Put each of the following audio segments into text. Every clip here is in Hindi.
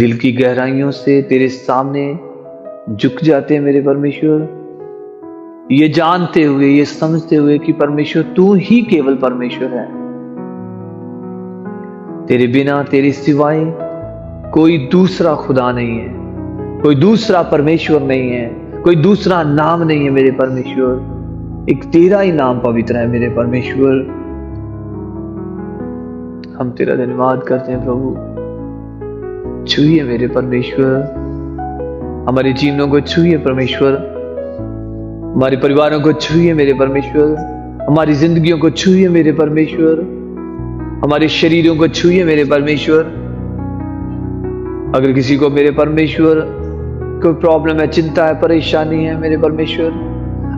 दिल की गहराइयों से तेरे सामने झुक जाते हैं मेरे परमेश्वर, ये जानते हुए, ये समझते हुए कि परमेश्वर तू ही केवल परमेश्वर है। तेरे बिना, तेरे सिवाय कोई दूसरा खुदा नहीं है, कोई दूसरा परमेश्वर नहीं है, कोई दूसरा नाम नहीं है मेरे परमेश्वर। एक तेरा ही नाम पवित्र है मेरे परमेश्वर। हम तेरा धन्यवाद करते हैं प्रभु। छूइए मेरे परमेश्वर, हमारे जीवनों को छूइए परमेश्वर, हमारे परिवारों को छूइए मेरे परमेश्वर, हमारी जिंदगियों को छूइए मेरे परमेश्वर, हमारे शरीरों को छूइए मेरे परमेश्वर। अगर किसी को मेरे परमेश्वर कोई प्रॉब्लम है, चिंता है, परेशानी है मेरे परमेश्वर,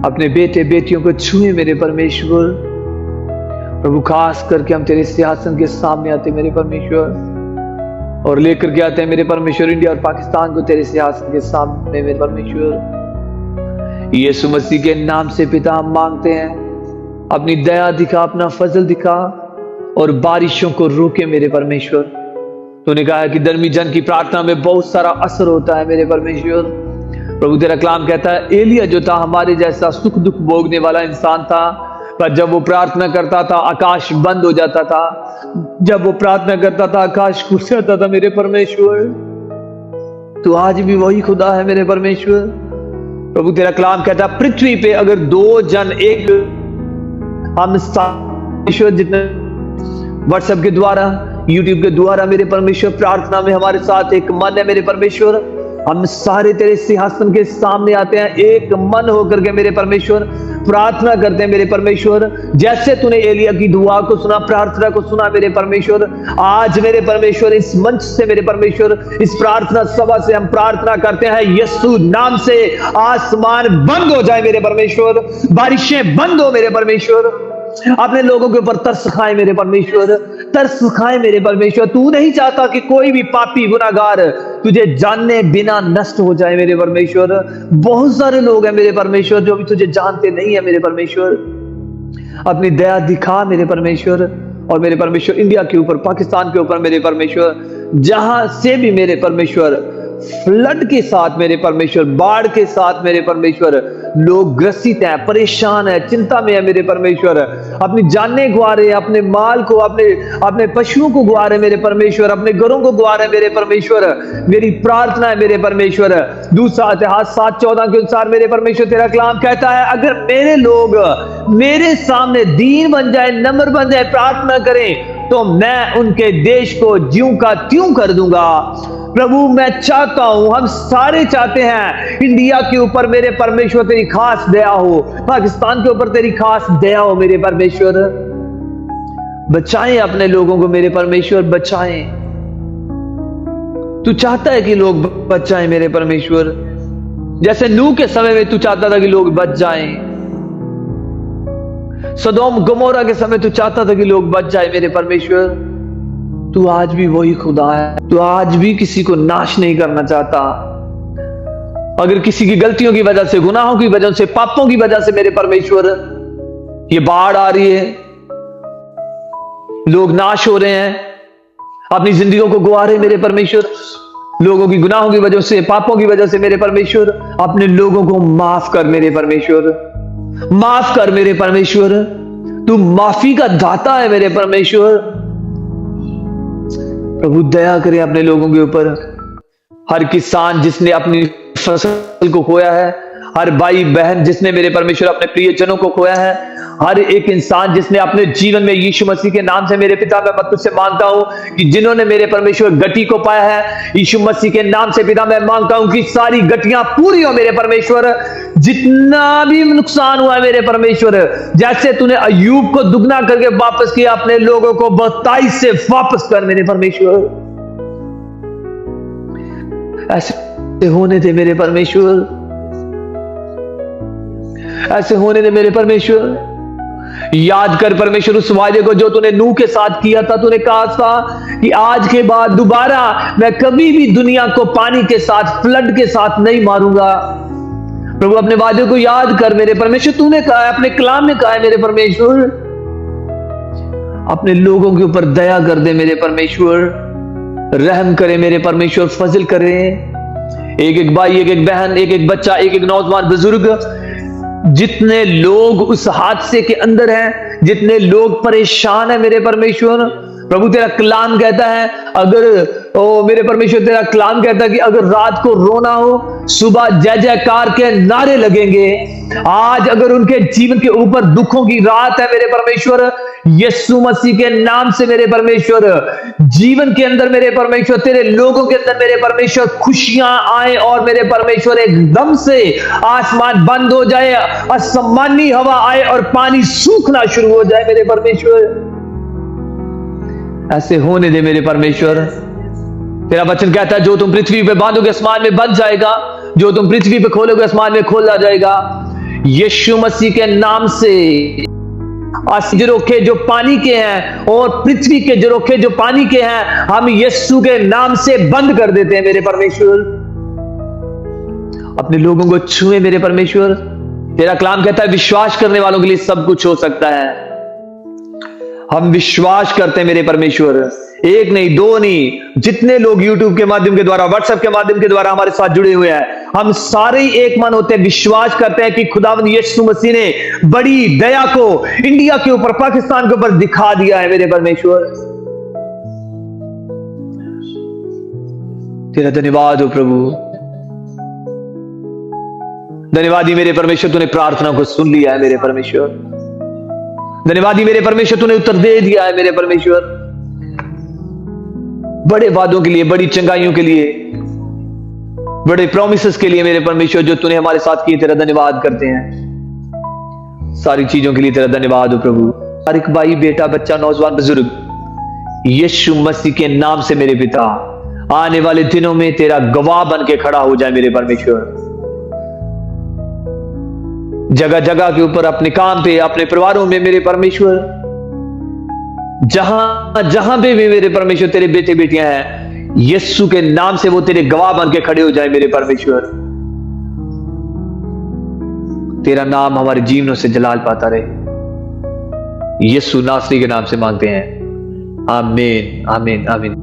अपने बेटे बेटियों को छूए मेरे परमेश्वर। प्रभु खास करके हम तेरे सिंहासन के सामने आते मेरे परमेश्वर, और लेकर के आते हैं मेरे परमेश्वर इंडिया और पाकिस्तान को तेरे सिंहासन के सामने मेरे परमेश्वर। यीशु मसीह के नाम से पिता हम मांगते हैं, अपनी दया दिखा, अपना फजल दिखा और बारिशों को रोके मेरे परमेश्वर। तूने कहा है कि धर्मी जन की प्रार्थना में बहुत सारा असर होता है मेरे परमेश्वर। प्रभु तेरा कलाम कहता है, एलिया जो था हमारे जैसा सुख दुख भोगने वाला इंसान था, पर जब वो प्रार्थना करता था आकाश बंद हो जाता था, जब वो प्रार्थना करता था आकाश खुल जाता था मेरे परमेश्वर। तो आज भी वही खुदा है मेरे परमेश्वर। प्रभु तेरा कलाम कहता है, पृथ्वी पे अगर दो जन एक, हम परमेश्वर जितने व्हाट्सएप के द्वारा, यूट्यूब के द्वारा मेरे परमेश्वर प्रार्थना में हमारे साथ एक मन है मेरे परमेश्वर, हम सारे तेरे सिंहासन के सामने आते हैं, एक मन होकर के मेरे परमेश्वर प्रार्थना करते हैं मेरे परमेश्वर। जैसे तूने एलिया की दुआ को सुना, प्रार्थना को सुना मेरे परमेश्वर, आज मेरे परमेश्वर इस मंच से मेरे परमेश्वर, इस प्रार्थना सभा से हम प्रार्थना करते हैं, यीशु नाम से आसमान बंद हो जाए मेरे परमेश्वर, बारिशें बंद हो मेरे परमेश्वर। अपने लोगों के ऊपर तरस खाए मेरे परमेश्वर, तरस खाए मेरे परमेश्वर। तू नहीं चाहता कि कोई भी पापी गुनाहगार तुझे जानने बिना नष्ट हो जाए मेरे परमेश्वर। बहुत सारे लोग हैं मेरे परमेश्वर जो भी तुझे जानते नहीं है मेरे परमेश्वर। अपनी दया दिखा मेरे परमेश्वर, और मेरे परमेश्वर इंडिया के ऊपर, पाकिस्तान के ऊपर मेरे परमेश्वर, जहां से भी मेरे परमेश्वर फ्लड के साथ मेरे परमेश्वर, बाढ़ के साथ मेरे परमेश्वर लोग ग्रसित हैं, परेशान है, चिंता में है मेरे परमेश्वर, अपनी जाने गवा रहे, अपने माल को, अपने पशुओं को गवा रहे मेरे परमेश्वर, अपने घरों को गवा रहे मेरे परमेश्वर। मेरी प्रार्थना है मेरे परमेश्वर, दूसरा इतिहास 7:14 के अनुसार मेरे परमेश्वर तेरा कलाम कहता है, अगर मेरे लोग मेरे सामने दीन बन जाए, नम्र बन जाए, प्रार्थना करें, तो मैं उनके देश को ज्यों का त्यों कर दूंगा। प्रभु मैं चाहता हूं, हम सारे चाहते हैं, इंडिया के ऊपर मेरे परमेश्वर तेरी खास दया हो, पाकिस्तान के ऊपर तेरी खास दया हो मेरे परमेश्वर। बचाएं अपने लोगों को मेरे परमेश्वर, बचाएं। तू चाहता है कि लोग बच जाएं मेरे परमेश्वर, जैसे नूह के समय में तू चाहता था कि लोग बच जाएं, सदोम गमोरा के समय तू चाहता था कि लोग बच जाए मेरे परमेश्वर। तू आज भी वही खुदा है, तू आज भी किसी को नाश नहीं करना चाहता। अगर किसी की गलतियों की वजह से, गुनाहों की वजह से, पापों की वजह से मेरे परमेश्वर ये बाढ़ आ रही है, लोग नाश हो रहे हैं, अपनी जिंदगियों को गुआ रहे मेरे परमेश्वर, लोगों की गुनाहों की वजह से, पापों की वजह से मेरे परमेश्वर, अपने लोगों को माफ कर मेरे परमेश्वर, माफ कर मेरे परमेश्वर। तू माफी का दाता है मेरे परमेश्वर। प्रभु दया करे अपने लोगों के ऊपर। हर किसान जिसने अपनी फसल को खोया है, हर भाई बहन जिसने मेरे परमेश्वर अपने प्रियजनों को खोया है, हर एक इंसान जिसने अपने जीवन में यीशु मसीह के नाम से मेरे पिता मैं तुझसे मांगता हूं कि जिन्होंने मेरे परमेश्वर गति को पाया है, यीशु मसीह के नाम से पिता मैं मांगता हूं कि सारी गतियां पूरी हो मेरे परमेश्वर। जितना भी नुकसान हुआ है मेरे परमेश्वर, जैसे तूने अय्यूब को दुगना करके वापस किया, अपने लोगों को 22 से वापस कर मेरे परमेश्वर। ऐसे होने दे मेरे परमेश्वर, ऐसे होने दे मेरे परमेश्वर। याद कर परमेश्वर उस वायदे को जो तूने नूह के साथ किया था। तूने कहा था कि आज के बाद दोबारा मैं कभी भी दुनिया को पानी के साथ, फ्लड के साथ नहीं मारूंगा। प्रभु अपने वादे को याद कर मेरे परमेश्वर। तूने कहा है, अपने कलाम में कहा है मेरे परमेश्वर, अपने लोगों के ऊपर दया कर दे मेरे परमेश्वर। रहम करें मेरे परमेश्वर, फजल करें। एक एक भाई, एक एक बहन, एक एक बच्चा, एक एक नौजवान, बुजुर्ग, जितने लोग उस हादसे के अंदर हैं, जितने लोग परेशान हैं मेरे परमेश्वर, प्रभु तेरा कलाम कहता है, अगर मेरे परमेश्वर तेरा कलाम कहता है कि अगर रात को रोना हो, सुबह जय जयकार के नारे लगेंगे। आज अगर उनके जीवन के ऊपर दुखों की रात है मेरे परमेश्वर, यीशु मसीह के नाम से मेरे परमेश्वर, जीवन के अंदर मेरे परमेश्वर, तेरे लोगों के अंदर मेरे परमेश्वर खुशियां आए और मेरे परमेश्वर एकदम से आसमान बंद हो जाए, असमानी हवा आए और पानी सूखना शुरू हो जाए मेरे परमेश्वर। ऐसे होने दे मेरे परमेश्वर। तेरा वचन कहता है जो तुम पृथ्वी पे बांधोगे आसमान में बंध जाएगा, जो तुम पृथ्वी पे खोलोगे आसमान में खोला जाएगा। यीशु मसीह के नाम से जरोखे जो पानी के हैं और पृथ्वी के जरोखे जो पानी के हैं, हम यीशु के नाम से बंद कर देते हैं मेरे परमेश्वर। अपने लोगों को छुए मेरे परमेश्वर। तेरा कलाम कहता है विश्वास करने वालों के लिए सब कुछ हो सकता है। हम विश्वास करते हैं मेरे परमेश्वर, एक नहीं, दो नहीं, जितने लोग यूट्यूब के माध्यम के द्वारा, व्हाट्सएप के माध्यम के द्वारा हमारे साथ जुड़े हुए हैं, हम सारे ही एक मन होते हैं, विश्वास करते हैं कि खुदावंद यीशु मसीह ने बड़ी दया को इंडिया के ऊपर, पाकिस्तान के ऊपर दिखा दिया है मेरे परमेश्वर। तेरा धन्यवाद हो प्रभु, धन्यवाद ही मेरे परमेश्वर, तूने प्रार्थना को सुन लिया है मेरे परमेश्वर। धन्यवाद ही मेरे परमेश्वर, तूने उत्तर दे दिया है मेरे परमेश्वर। बड़े वादों के लिए, बड़ी चंगाइयों के लिए, बड़े प्रॉमिसेस के लिए मेरे परमेश्वर जो तूने हमारे साथ किए, तेरा धन्यवाद करते हैं। सारी चीजों के लिए तेरा धन्यवाद हो प्रभु। हर एक भाई, बेटा, बच्चा, नौजवान, बुजुर्ग, यीशु मसीह के नाम से मेरे पिता आने वाले दिनों में तेरा गवाह बन के खड़ा हो जाए मेरे परमेश्वर। जगह जगह के ऊपर, अपने काम पे, अपने परिवारों में मेरे परमेश्वर, जहां जहां पे भी मेरे परमेश्वर तेरे बेटे बेटियां हैं, यीशु के नाम से वो तेरे गवाह बन के खड़े हो जाए मेरे परमेश्वर। तेरा नाम हमारे जीवनों से जलाल पाता रहे। यीशु नासरी के नाम से मांगते हैं, आमीन, आमीन, आमीन।